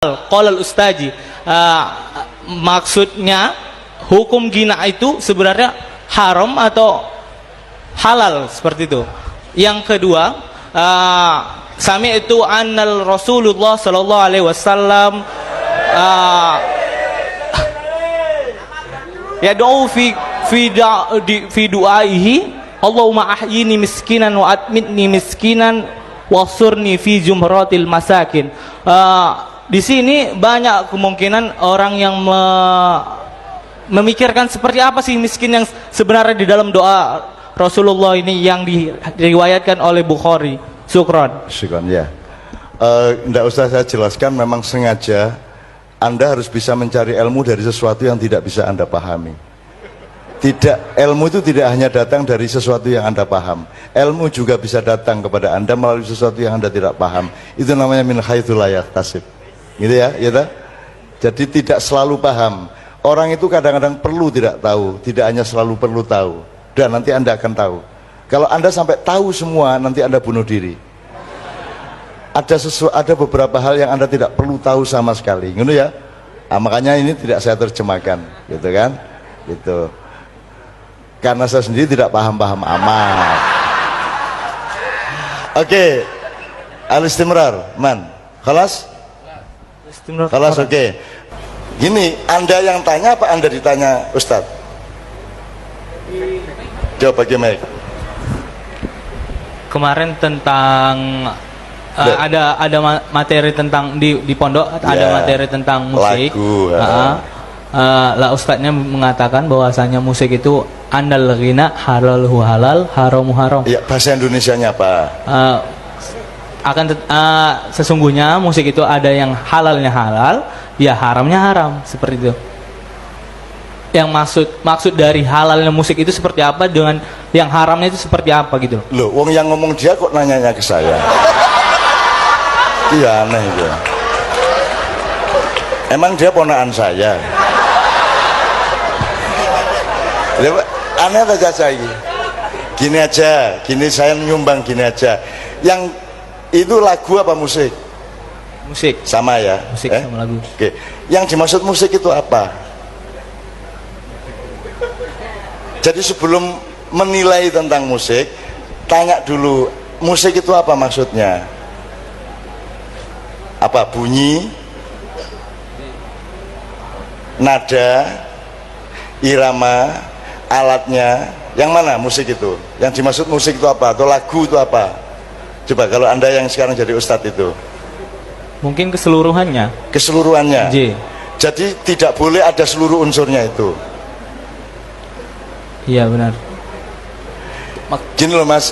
Qolal ustaji, maksudnya hukum gina itu sebenarnya haram atau halal, seperti itu. Yang kedua, sami itu annal Rasulullah sallallahu alaihi wasallam yad'u fi du'aihi Allahumma ahyini miskinan wa atmitni miskinan wasurni fi jumratil masakin. Di sini banyak kemungkinan orang yang memikirkan seperti apa sih miskin yang sebenarnya di dalam doa Rasulullah ini yang diriwayatkan oleh Bukhari. Syukron ya. Tidak usah saya jelaskan, memang sengaja Anda harus bisa mencari ilmu dari sesuatu yang tidak bisa Anda pahami. Ilmu itu tidak hanya datang dari sesuatu yang Anda paham, ilmu juga bisa datang kepada Anda melalui sesuatu yang Anda tidak paham. Itu namanya min haitsu la yahtasib. Gitu ya, ya. Jadi tidak selalu paham. Orang itu kadang-kadang perlu tidak tahu, tidak hanya selalu perlu tahu. Dan nanti Anda akan tahu. Kalau Anda sampai tahu semua, nanti Anda bunuh diri. Ada beberapa hal yang Anda tidak perlu tahu sama sekali, gitu ya. Makanya ini tidak saya terjemahkan, gitu kan? Gitu. Karena saya sendiri tidak paham-paham amat. Oke. Al-istimrar, man. Khalas? Khalas, oke. Gini, Anda yang tanya apa Anda ditanya Ustadz? Jawab bagaimana? Kemarin tentang ada materi tentang di pondok ada materi tentang musik. Lagu. Lah ustadznya mengatakan bahwasanya musik itu andal ghina halalhu halal haramu haram. Ya, bahasa Indonesianya apa? Sesungguhnya musik itu ada yang halalnya halal, ya haramnya haram, seperti itu. Yang maksud dari halalnya musik itu seperti apa, dengan yang haramnya itu seperti apa gitu. Loh, wong yang ngomong dia kok nanyanya ke saya. Iya, aneh itu. Emang dia ponakan saya. Aneh aja saya. Gini aja, gini saya nyumbang gini aja. Yang itu lagu apa musik? Musik. Sama ya? Musik sama lagu. Oke. Yang dimaksud musik itu apa? Jadi sebelum menilai tentang musik, tanya dulu, musik itu apa maksudnya? Apa bunyi, nada, irama, alatnya, yang mana musik itu? Yang dimaksud musik itu apa? Atau lagu itu apa? Coba kalau Anda yang sekarang jadi ustadz itu. Mungkin keseluruhannya. Keseluruhannya. Jadi tidak boleh ada seluruh unsurnya itu. Iya benar. Gini loh mas,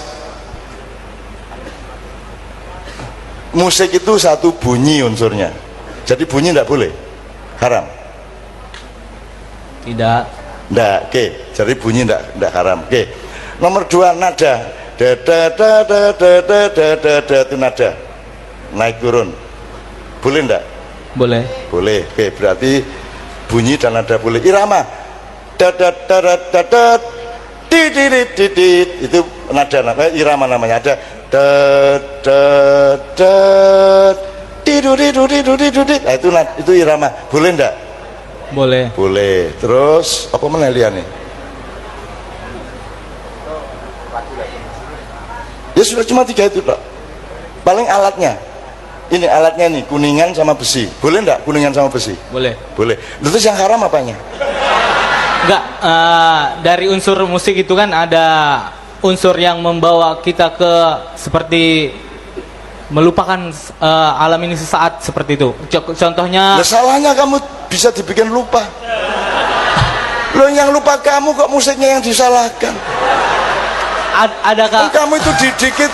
musik itu satu bunyi unsurnya. Jadi bunyi tidak boleh, haram. Tidak. Tidak, oke. Jadi bunyi tidak haram. Oke. Nomor dua, nada. Da itu nada. Naik turun. Boleh enggak? Boleh. Boleh. Oke, berarti bunyi dan nada boleh. Irama. Itu nada, irama namanya. Ada itu irama. Boleh enggak? Boleh. Boleh. Terus apa menelian nih? Ya sudah, cuma tiga itu Pak. Paling alatnya. Ini alatnya nih, kuningan sama besi. Boleh enggak kuningan sama besi? Boleh. Boleh. Terus yang haram apanya? Enggak, dari unsur musik itu kan ada unsur yang membawa kita ke seperti melupakan alam ini sesaat, seperti itu. Contohnya. Salahnya kamu bisa dibikin lupa. Loh, yang lupa kamu kok musiknya yang disalahkan? Adakah kamu itu dikit?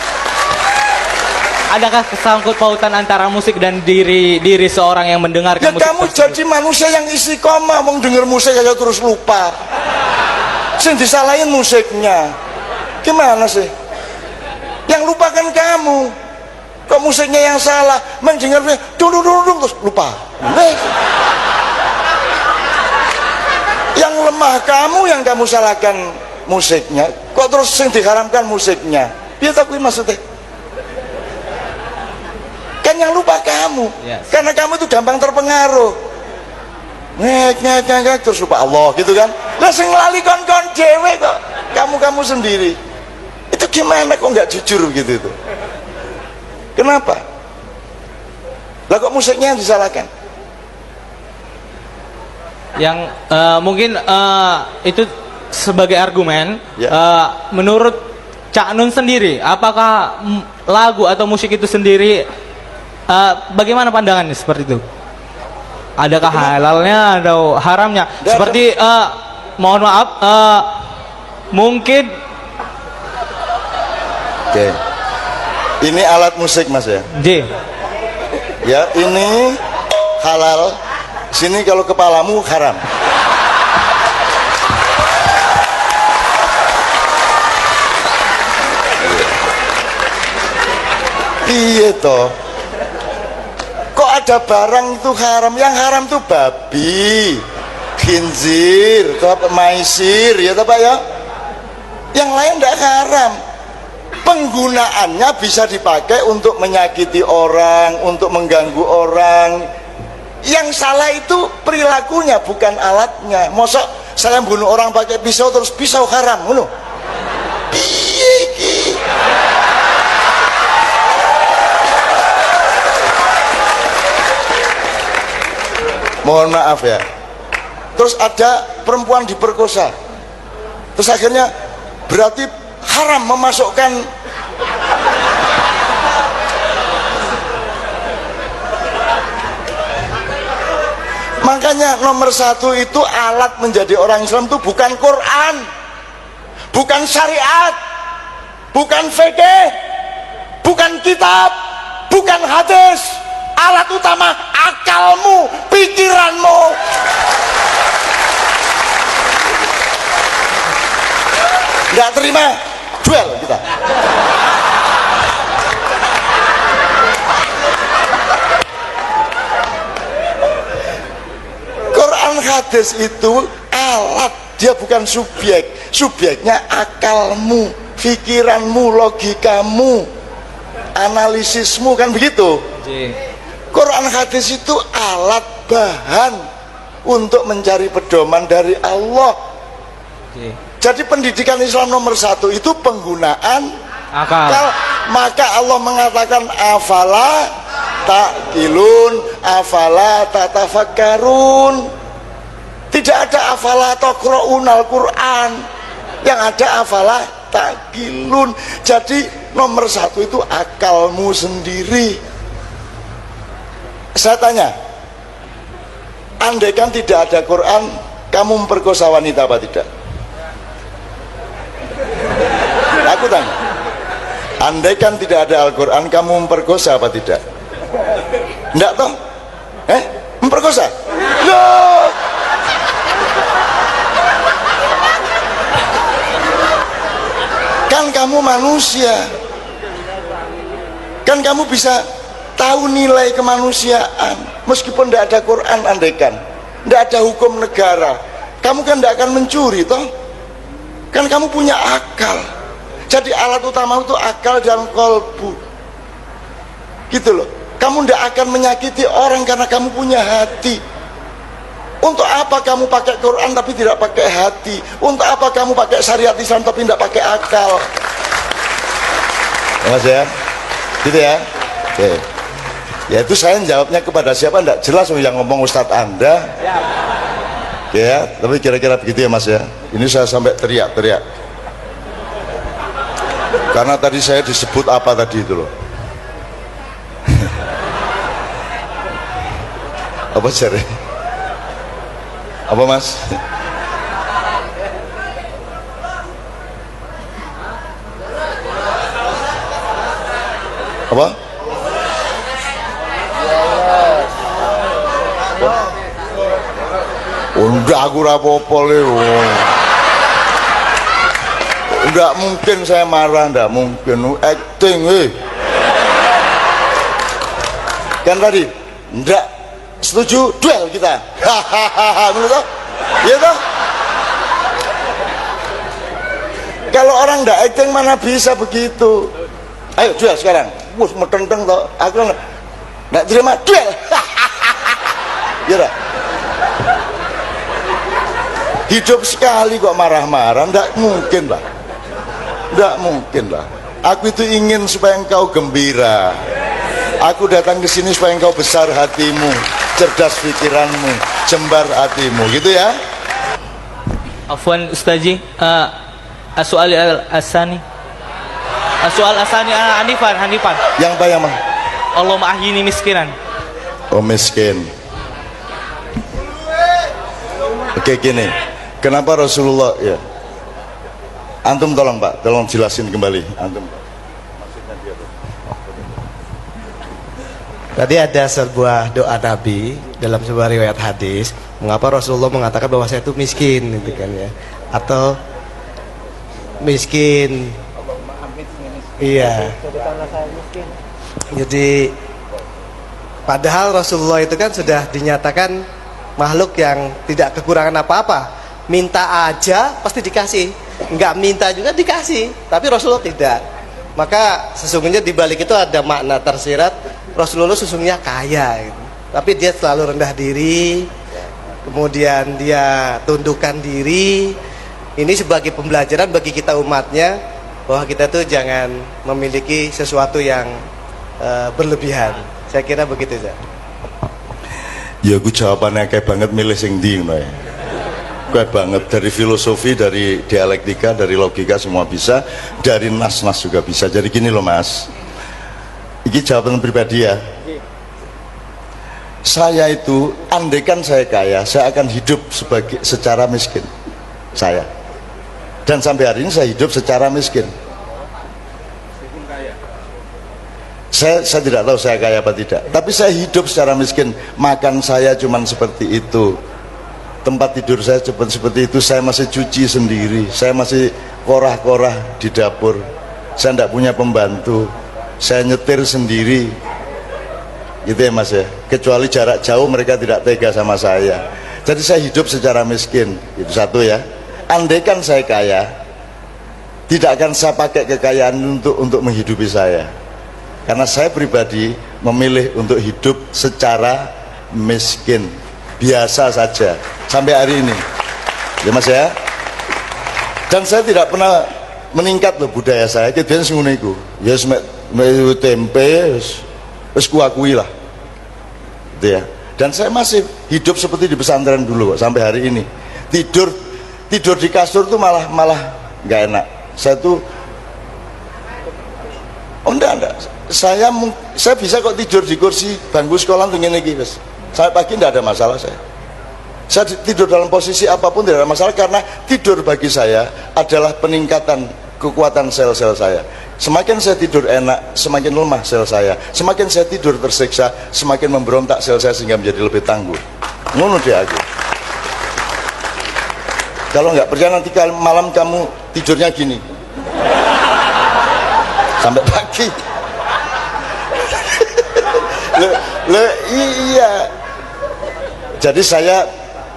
Adakah kesangkut pautan antara musik dan diri seorang yang mendengarkan musik? Kamu jadi manusia yang istiqomah, mau denger musik aja terus lupa. Sing disalahin musiknya. Gimana sih? Yang lupakan kamu. Kok musiknya yang salah? Mendengarnya terus lupa. Yang lemah kamu, yang kamu salahkan musiknya. Kok terus sing diharamkan musiknya? Piye ta kuwi maksudnya? Kan bukan yang lupa kamu. Yes. Karena kamu itu gampang terpengaruh. Ngek terus lupa Allah gitu kan. Lah sing lali kon-kon dhewe kok. Kamu sendiri. Itu gimana kok nggak jujur gitu itu? Kenapa? Lah kok musiknya yang disalahkan? Yang mungkin itu sebagai argumen, Ya. menurut Cak Nun sendiri, apakah lagu atau musik itu sendiri, bagaimana pandangannya seperti itu? Adakah halalnya atau haramnya? Seperti mohon maaf, mungkin. Oke. Ini alat musik Mas ya. J. Ya, ini halal. Sini kalau kepalamu haram. Iya toh. Kok ada barang itu haram? Yang haram tuh babi, khinzir, maisir, ya Pak ya. Yang lain tidak haram. Penggunaannya bisa dipakai untuk menyakiti orang, untuk mengganggu orang. Yang salah itu perilakunya, bukan alatnya. Mosok saya bunuh orang pakai pisau terus pisau haram, ngono. Piye iki? Mohon maaf ya. Terus ada perempuan diperkosa. Terus akhirnya berarti haram memasukkan Makanya nomor satu itu alat menjadi orang Islam itu bukan Quran, bukan syariat, bukan fikih, bukan kitab, bukan hadis. Alat utama akalmu, pikiranmu. Nggak terima, duel kita. Quran hadis itu alat, dia bukan subjek. Subjeknya akalmu, pikiranmu, logikamu, analisismu, kan begitu. Quran hadis itu alat, bahan untuk mencari pedoman dari Allah. Jadi pendidikan Islam nomor satu itu penggunaan akal. Maka Allah mengatakan afala ta'qilun, afala tatafakkarun. Tidak ada afala taqra'unal Quran, yang ada afala ta'qilun. Jadi nomor satu itu akalmu sendiri. Saya tanya, andaikan tidak ada Quran, kamu memperkosa wanita apa tidak? Aku tanya, andaikan tidak ada Al-Quran, kamu memperkosa apa tidak? Enggak toh? Memperkosa? Loh! Kan kamu manusia, kan kamu bisa tahu nilai kemanusiaan meskipun tidak ada Quran. Andaikan tidak ada hukum negara, kamu kan tidak akan mencuri toh, kan kamu punya akal. Jadi alat utama itu akal dan kolbu, gitu loh. Kamu tidak akan menyakiti orang karena kamu punya hati. Untuk apa kamu pakai Quran tapi tidak pakai hati? Untuk apa kamu pakai syariat Islam tapi tidak pakai akal? Mas ya, gitu ya. Oke. Ya itu saya jawabnya kepada siapa enggak jelas, yang ngomong Ustadz Anda. Ya, tapi kira-kira begitu ya Mas ya. Ini saya sampai teriak-teriak. Karena tadi saya disebut apa tadi itu loh. Apa cari? Apa Mas? Apa? Enggak, aku rapopo lho. Enggak mungkin saya marah, enggak mungkin. Acting, kan tadi enggak setuju, duel kita. Hahaha, menurut toh? Iya toh? Kalau orang enggak acting mana bisa begitu. Ayo duel sekarang. Wus metenteng toh. Aku nggak terima duel. Ya dah. Hidup sekali kok marah-marah, nggak mungkin lah, nggak mungkin lah. Aku itu ingin supaya engkau gembira. Aku datang ke sini supaya engkau besar hatimu, cerdas pikiranmu, jembar hatimu, gitu ya. Afwan Ustaji, as-soal al-asani. As-soal asani Hanifan. Yang apa yang mah? Allahumma ahyini miskinan. Oh miskin. Oke gini, kenapa Rasulullah ya? Antum tolong Pak, tolong jelasin kembali. Antum. Tadi ada sebuah doa Nabi dalam sebuah riwayat hadis, mengapa Rasulullah mengatakan bahwa saya itu miskin, gitu kan ya? Atau miskin. Iya. Jadi padahal Rasulullah itu kan sudah dinyatakan makhluk yang tidak kekurangan apa-apa. Minta aja pasti dikasih, enggak minta juga dikasih. Tapi Rasulullah tidak. Maka sesungguhnya di balik itu ada makna tersirat, Rasulullah sesungguhnya kaya gitu. Tapi dia selalu rendah diri, kemudian dia tundukkan diri. Ini sebagai pembelajaran bagi kita umatnya, bahwa kita tuh jangan memiliki sesuatu yang berlebihan. Saya kira begitu saja. Ya aku jawabannya kayak banget milih sing ndi ngono ya. Kayak banget dari filosofi, dari dialektika, dari logika semua bisa, dari nas-nas juga bisa. Jadi gini loh Mas. Ini jawaban pribadi ya. Saya itu andaikan saya kaya, saya akan hidup secara miskin. Saya. Dan sampai hari ini saya hidup secara miskin. Saya tidak tahu saya kaya apa tidak, tapi saya hidup secara miskin. Makan saya cuman seperti itu, tempat tidur saya cuman seperti itu. Saya masih cuci sendiri, saya masih korah-korah di dapur, saya tidak punya pembantu, saya nyetir sendiri, gitu ya Mas ya. Kecuali jarak jauh mereka tidak tega sama saya. Jadi saya hidup secara miskin, itu satu ya. Andaikan saya kaya, tidak akan saya pakai kekayaan untuk menghidupi saya. Karena saya pribadi memilih untuk hidup secara miskin, biasa saja sampai hari ini, ya Mas ya. Dan saya tidak pernah meningkat loh budaya saya. Kita ngono iku, ya tempe, wis kuakui lah, gitu ya. Dan saya masih hidup seperti di pesantren dulu kok, sampai hari ini. Tidur di kasur tuh malah nggak enak. Saya tuh enggak. Saya bisa kok tidur di kursi bangku sekolah tuh ngene iki wis. Sampai pagi enggak ada masalah saya. Saya tidur dalam posisi apapun tidak ada masalah, karena tidur bagi saya adalah peningkatan kekuatan sel-sel saya. Semakin saya tidur enak, semakin lemah sel saya. Semakin saya tidur tersiksa, semakin memberontak sel saya sehingga menjadi lebih tangguh. Ngono dia aku. Kalau nggak percaya nanti malam kamu tidurnya gini sampai pagi. Iya. Jadi saya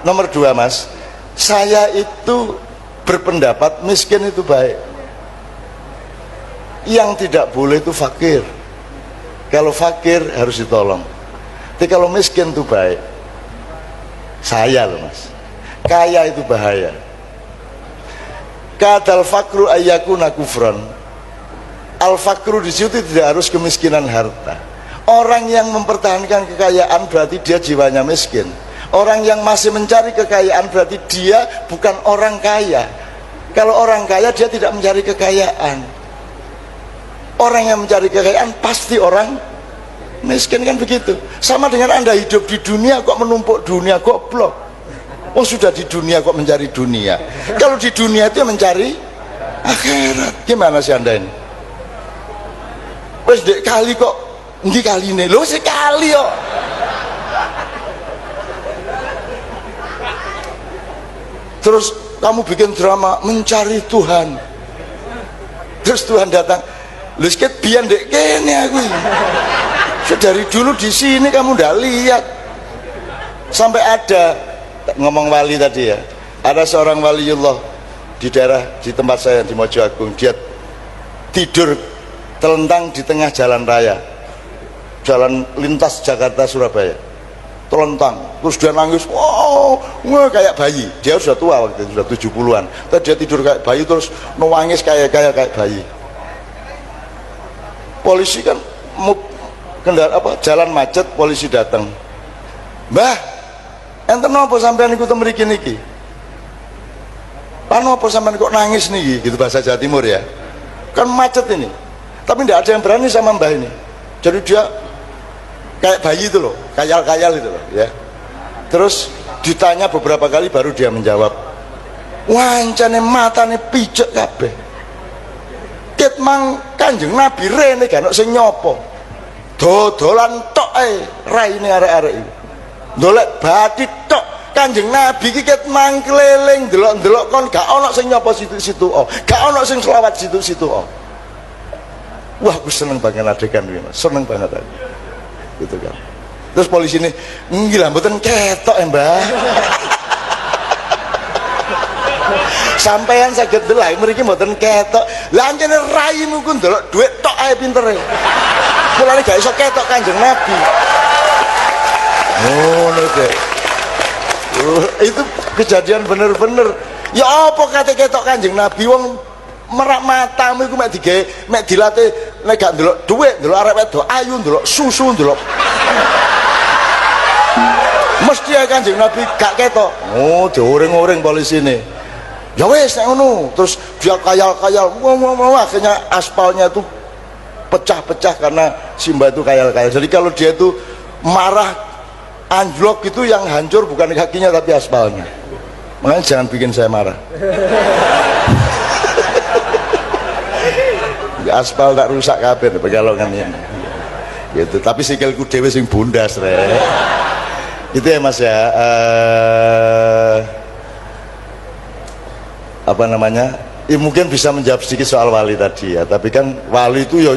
nomor 2 Mas, saya itu berpendapat miskin itu baik. Yang tidak boleh itu fakir. Kalau fakir harus ditolong. Tapi kalau miskin itu baik. Saya loh Mas, kaya itu bahaya. Kadal fakru ayyakuna kufran. Al fakru di situ tidak harus kemiskinan harta. Orang yang mempertahankan kekayaan berarti dia jiwanya miskin. Orang yang masih mencari kekayaan berarti dia bukan orang kaya. Kalau orang kaya dia tidak mencari kekayaan. Orang yang mencari kekayaan pasti orang miskin, kan begitu. Sama dengan Anda hidup di dunia kok menumpuk dunia, goblok. Oh sudah di dunia kok mencari dunia. Kalau di dunia itu mencari akhirat. Gimana sih Anda ini? Wes dek kali kok ndi kali ini? Loh sekali kok. Terus kamu bikin drama mencari Tuhan. Terus Tuhan datang. Lho sket biyen dek kene aku. Dari dulu di sini kamu ndak lihat. Sampai ada ngomong wali tadi ya. Ada seorang waliullah di daerah di tempat saya di Mojo Agung, dia tidur telentang di tengah jalan raya. jalan lintas Jakarta Surabaya, telentang, terus dia nangis, wow, kayak bayi. Dia sudah tua waktu itu, sudah 70-an. Terus dia tidur kayak bayi, terus nangis kayak bayi. Polisi kan jalan macet, polisi datang. Mbah, enten apa sampean iku mriki niki? Pano apa sampean kok nangis niki? Gitu bahasa Jawa Timur ya. Kan macet ini. Tapi tidak ada yang berani sama mbah ini. Jadi dia kayak bayi itu loh, kayal-kayal itu loh ya. Terus ditanya beberapa kali baru dia menjawab, wancane matane pijek kabeh. Ket mang Kanjeng Nabi rene gak ono sing nyopo. Dodolan tok ae raine arek-arek iki. Ndolek bathi tok. Kanjeng Nabi iki ket mang keliling delok-delok kon gak ono sing nyopo situ-situ gak ono sing selawat situ-situ Wah, aku seneng banget adegan iki, Mas. Seneng banget aku. Gitu kan. Terus polisi ini, gila mboten ketok Mbah. Sampean saged delok mriki mboten ketok. Lah ancene raimu ku ndelok dhuwit tok ae pintere. Mulane gak iso ketok Kanjeng Nabi. Ngono deh. Itu kejadian bener-bener. Ya apa kate ketok Kanjeng Nabi wong merak matamu iku mek digawe mek dilatih nek gak ndelok dhuwit, ndelok arek wedok ayu, ndelok susu, ndelok mesti ya Kanjeng Nabi gak ketok. Oh, dioreng-oreng polisi ini. Ya wes nek ngono, terus dia kayal-kayal, akhirnya aspalnya itu pecah-pecah karena si Mbak itu kayal-kayal. Jadi kalau dia itu marah anjlok itu yang hancur bukan kakinya tapi aspalnya. Makanya jangan bikin saya marah. Aspal tak rusak kabeh pegalongan ini. Gitu, tapi sikilku dhewe sing bundas rek. Itu ya Mas ya. Apa namanya? Ya mungkin bisa menjawab sedikit soal wali tadi ya, tapi kan wali itu ya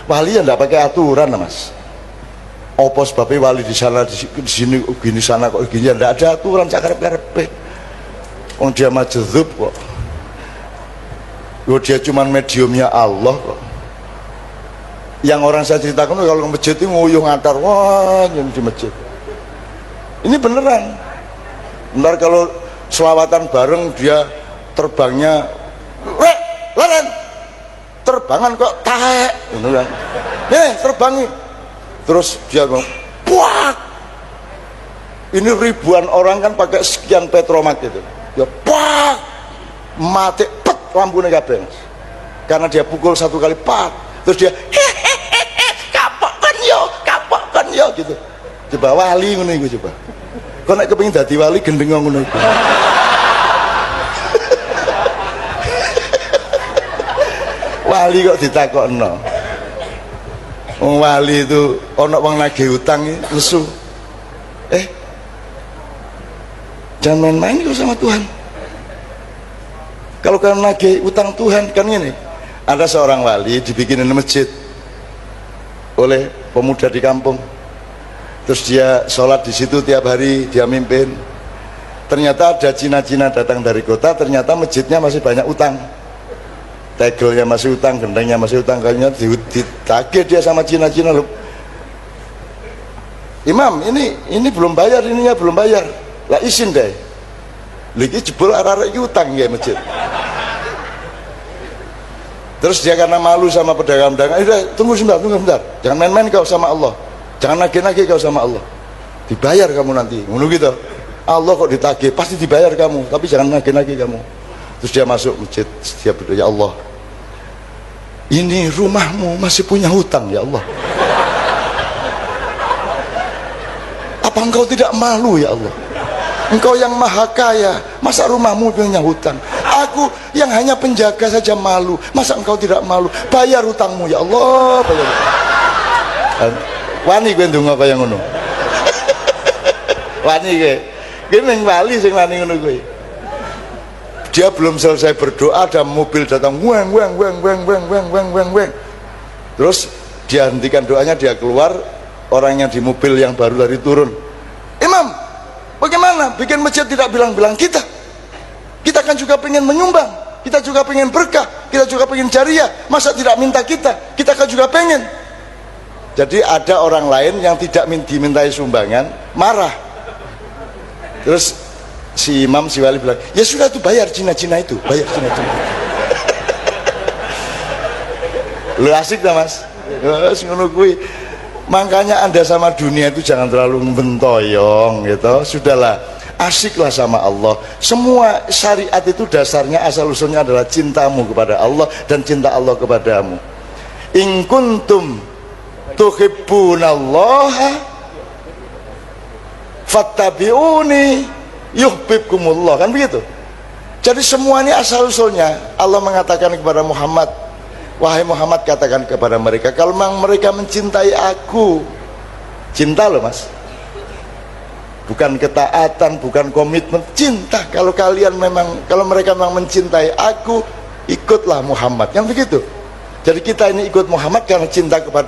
wali ya enggak pakai aturan Mas. Apa sebabnya wali di sana di sini gini sana kok gini, enggak ada aturan sakarep-karepe. Wong dia majdzub kok. Loh, dia cuman mediumnya Allah kok. Yang orang saya ceritakan kalau ke masjid itu nguyuh ngantar, wah yang di masjid. Ini beneran. Benar kalau selawatan bareng dia terbangnya, leren, terbangan kok taek, gitu kan? Terbangi. Terus dia ngomong, puak. Ini ribuan orang kan pakai sekian petromak gitu. Ya puak, mati. Lampunya kabeh karena dia pukul satu kali pak, terus dia kapokkan yo gitu. Coba wali ngono iku coba. Kok nek kepengin dadi wali gendeng ngono iku. Wali kok ditakokno. Wong wali itu ana wong nagih utang lesu. Jangan main-main kalau sama Tuhan. Kalau kalian lagi utang Tuhan kan ini, ada seorang wali dibikinin masjid oleh pemuda di kampung, terus dia sholat di situ tiap hari, dia mimpin. Ternyata ada Cina-Cina datang dari kota, ternyata masjidnya masih banyak utang, tegelnya masih utang, gendengnya masih utang, kayaknya ditagih dia sama Cina-Cina loh. Imam ini belum bayar, ininya belum bayar, lah izin deh. Lagi jebol arah-arah utang ya masjid. Terus dia karena malu sama pedagang-pedagang, tunggu sebentar, jangan main-main kau sama Allah, jangan nagih-nagih kau sama Allah, dibayar kamu nanti, ngono gitu. Allah kok ditagih, pasti dibayar kamu, tapi jangan nagih-nagih kamu. Terus dia masuk masjid, dia berdoa, ya Allah, ini rumahmu masih punya hutang ya Allah. Apa engkau tidak malu ya Allah? Engkau yang maha kaya, masa rumahmu punya hutang? Aku yang hanya penjaga saja malu, masa engkau tidak malu? Bayar hutangmu ya Allah, bayar. Wani kowe ndonga kaya ngono. Wani kowe. Kowe ning wali sing wani ngono kowe. Dia belum selesai berdoa ada mobil datang, weng. Terus dia hentikan doanya, dia keluar, orang yang di mobil yang baru tadi turun. Imam, bagaimana bikin masjid tidak bilang-bilang kita kan juga pengen menyumbang, kita juga pengen berkah, kita juga pengen jariah, masa tidak minta kita kan juga pengen. Jadi ada orang lain yang tidak dimintai sumbangan, marah. Terus si imam, si wali bilang, ya sudah tuh bayar Cina-Cina itu, bayar Cina-Cina. Lu asik dah mas, ngono kuwi. Makanya Anda sama dunia itu jangan terlalu bentoyong gitu. Sudahlah, asiklah sama Allah. Semua syariat itu dasarnya asal usulnya adalah cintamu kepada Allah dan cinta Allah kepadamu. In kuntum tuhibbunallaha fattabi'uni yuhibbukumullah, kan begitu. Jadi semua ini asal usulnya Allah mengatakan kepada Muhammad, wahai Muhammad, katakan kepada mereka kalau memang mereka mencintai aku, cinta loh mas, bukan ketaatan, bukan komitmen, cinta. Kalau kalian memang, kalau mereka memang mencintai aku, ikutlah Muhammad, yang begitu. Jadi kita ini ikut Muhammad karena cinta kepada